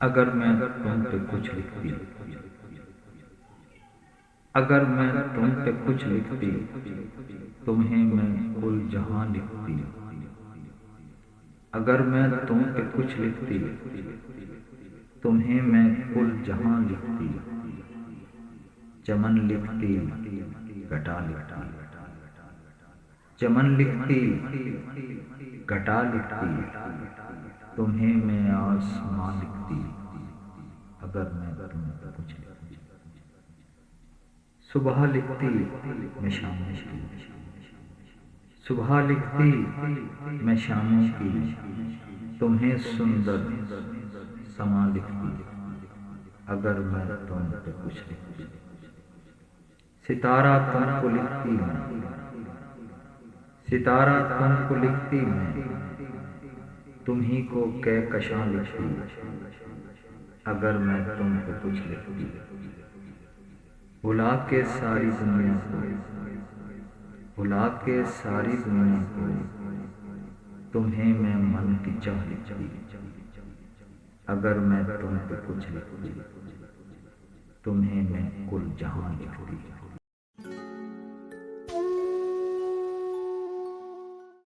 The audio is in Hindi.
अगर मैं तुम पे कुछ लिखती, अगर मैं तुम पे कुछ लिखती, तुम्हें मैं कुल जहां लिखती। अगर मैं तुम पे कुछ लिखती, तुम्हें मैं कुल जहां लिखती। चमन लिखती, घटा लिखती, चमन लिखती, घटा लिखती, तुम्हें मैं आसमां लिखती। अगर मैं तुम पे कुछ लिखती, सुबह लिखती मैं शामों की, सुबह लिखती मैं शामों की, तुम्हें सुंदर समा लिखती। अगर मैं तुम पे कुछ लिखती, सितारा तुमको लिखती मैं, सितारा तुमको लिखती मैं, तुम्ही को कहकशां लिखती। अगर मैं तुम पे कुछ लिखती, भुला के सारी दुनिया को, भुला के सारी दुनिया को, तुम्हें मैं मन की चाह लिखती। अगर मैं तुम पे कुछ लिखती, तुम्हें मैं कुल जहां लिखती।